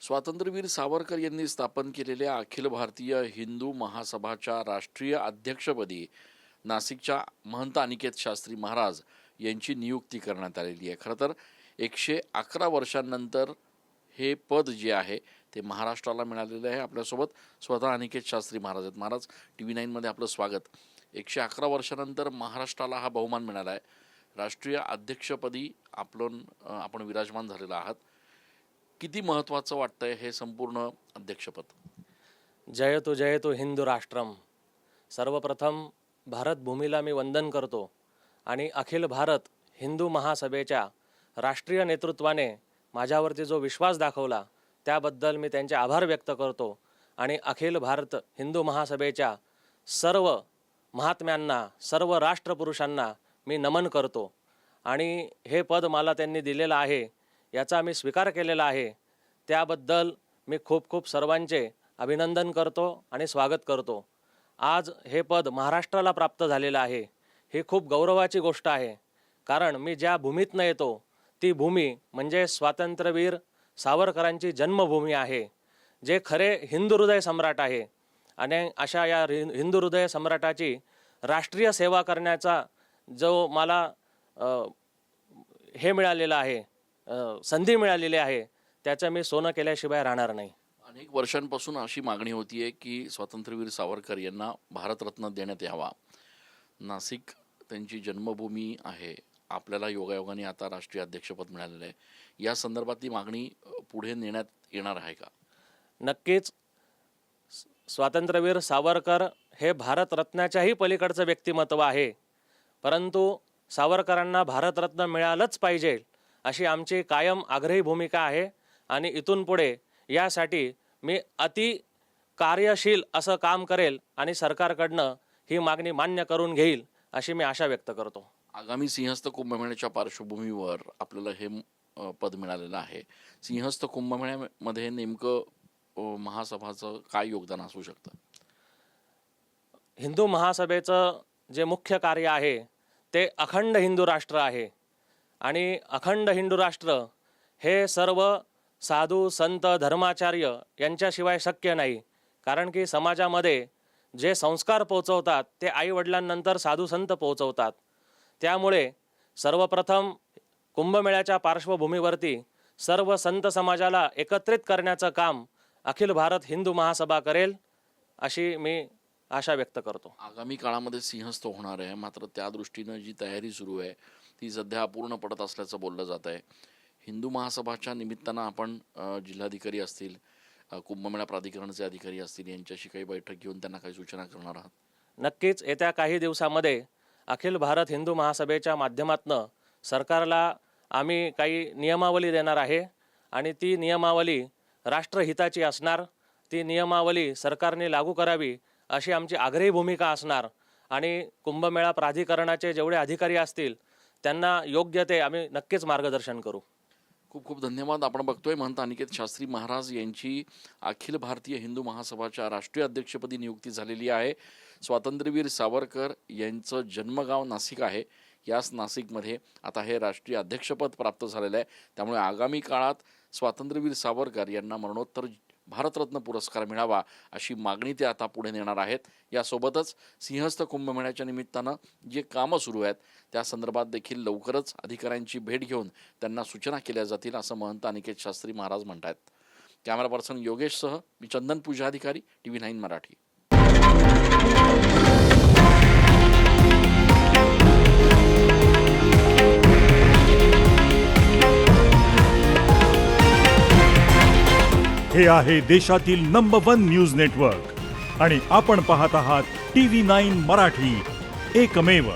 स्वातंत्र्यवीर सावरकर यांनी स्थापन केलेल्या अखिल भारतीय हिंदू महासभाच्या राष्ट्रीय अध्यक्षपदी नाशिकच्या महंत अनिकेत शास्त्री महाराज यांची नियुक्ती करण्यात आलेली आहे। खरं तर 111 वर्षांनंतर हे पद जे आहे ते महाराष्ट्राला मिळालेलं आहे। आपल्यासोबत स्वतः अनिकेत शास्त्री महाराज आहेत। महाराज, TV9 मध्ये आपलं स्वागत। 111 वर्षांनंतर महाराष्ट्राला हा बहुमान मिळाला आहे। राष्ट्रीय अध्यक्षपदी आपण विराजमान झालेला आहात। किती महत्त्वाचं वाटतंय हे संपूर्ण अध्यक्षपद? जयतु हिंदू राष्ट्रम। सर्वप्रथम भारत भूमीला मी वंदन करतो आणि अखिल भारत हिंदू महासभेच्या राष्ट्रीय नेतृत्वाने माझ्यावरती जो विश्वास दाखवला त्याबद्दल मी त्यांचे आभार व्यक्त करतो आणि अखिल भारत हिंदू महासभेच्या सर्व महात्म्यांना, सर्व राष्ट्रपुरुषांना मी नमन करतो आणि हे पद मला त्यांनी दिलेलं आहे याचा मी स्वीकार केलेला आहे। त्याबद्दल मी खूप खूप सर्वांचे अभिनंदन करतो आणि स्वागत करतो। आज हे पद महाराष्ट्राला प्राप्त झालेलं आहे, ही खूप गौरवाची गोष्ट आहे। कारण मी ज्या भूमीतनं येतो ती भूमी म्हणजे स्वातंत्र्यवीर सावरकरांची जन्मभूमी आहे, जे खरे हिंदू हृदय सम्राट आहे। आणि अशा या हिंदू हृदय सम्राटाची राष्ट्रीय सेवा करण्याचा जो मला हे मिळालेलं आहे, संधी मिळालेली आहे, त्याचं मी सोनं केल्याशिवाय राहणार नाही। अनेक वर्षांपासून अशी मागणी होतीये की स्वातंत्र्यवीर सावरकर यांना भारतरत्न देण्यात यावा। नाशिक त्यांची जन्मभूमी आहे। आपल्याला योगायोगाने आता राष्ट्रीय अध्यक्षपद मिळालेलं आहे। या संदर्भात ती मागणी पुढे नेण्यात येणार आहे का? नक्कीच। स्वातंत्र्यवीर सावरकर हे भारतरत्नाच्याही पलीकडचं व्यक्तिमत्व आहे, परंतु सावरकरांना भारतरत्न मिळालंच पाहिजे अशी आमची कायम आग्रही भूमिका आहे। आणि इथून पुढे यासाठी मी अति कार्यशील असं काम करेल आणि सरकारकडनं ही मागणी मान्य करून घेईल अशी मी आशा व्यक्त करतो। आगामी सिंहस्थ कुंभमेळ्याच्या पार्श्वभूमीवर आपल्याला हे पद मिळालेलं आहे। सिंहस्थ कुंभमेळ्यामध्ये नेमकं महासभाचं काय योगदान असू शकतं? हिंदू महासभेचं जे मुख्य कार्य आहे ते अखंड हिंदू राष्ट्र आहे आणि अखंड हिंदू राष्ट्र हे सर्व साधू संत धर्माचार्य यांच्याशिवाय शक्य नाही। कारण की समाजामध्ये जे संस्कार पोहोचवतात ते आई वडिलांनंतर साधू संत पोहोचवतात। त्यामुळे सर्वप्रथम कुंभमेळ्याच्या पार्श्वभूमीवरती सर्व संत समाजाला एकत्रित करण्याचं काम अखिल भारत हिंदू महासभा करेल अशी मी आशा व्यक्त करतो। आगामी काळामध्ये सिंहस्थ होणार आहे, मात्र त्या दृष्टीनं जी तयारी सुरू आहे ती सध्या अपूर्ण पडत असल्याचं बोललं जात आहे। हिंदू महासभाच्या निमित्तानं आपण जिल्हाधिकारी असतील, कुंभमेळा प्राधिकरणचे अधिकारी असतील यांच्याशी काही बैठक घेऊन त्यांना काही सूचना करणार आहात? नक्कीच। येत्या काही दिवसामध्ये अखिल भारत हिंदू महासभेच्या माध्यमातून सरकारला आम्ही काही नियमावली देणार आहे आणि ती नियमावली राष्ट्रहिताची असणार। ती नियमावली सरकारने लागू करावी अशी आमची आग्रही भूमिका असणार आणि कुंभमेळा प्राधिकरणाचे जेवढे अधिकारी असतील त्यांना योग्य ते आम्ही नक्कीच मार्गदर्शन करू। खूप खूप धन्यवाद। आपण बघतोय महंत अनिकेत शास्त्री महाराज यांची अखिल भारतीय हिंदू महासभाच्या राष्ट्रीय अध्यक्षपदी नियुक्ती झालेली आहे। स्वातंत्र्यवीर सावरकर यांचं जन्मगाव नाशिक आहे। याच नाशिकमध्ये आता हे राष्ट्रीय अध्यक्षपद प्राप्त झालेलं आहे। त्यामुळे आगामी काळात स्वातंत्र्यवीर सावरकर यांना मरणोत्तर भारतरत्न पुरस्कार मिळावा अशी मागणी ते आता पुढे नेणार आहेत। यासोबतच सिंहस्थ कुंभमेळ्याच्या निमित्तानं जे कामं सुरू आहेत त्या संदर्भात देखील लवकरच अधिकाऱ्यांची भेट घेऊन त्यांना सूचना केल्या जातील असं महंत अनिकेत शास्त्री महाराज म्हणतात। कॅमेरा पर्सन योगेशसह मी चंदन पूजाधिकारी, TV9 मराठी। हे आहे देशातील नंबर 1 न्यूज नेटवर्क आणि आपण पाहत आहात TV9 मराठी, एकमेव।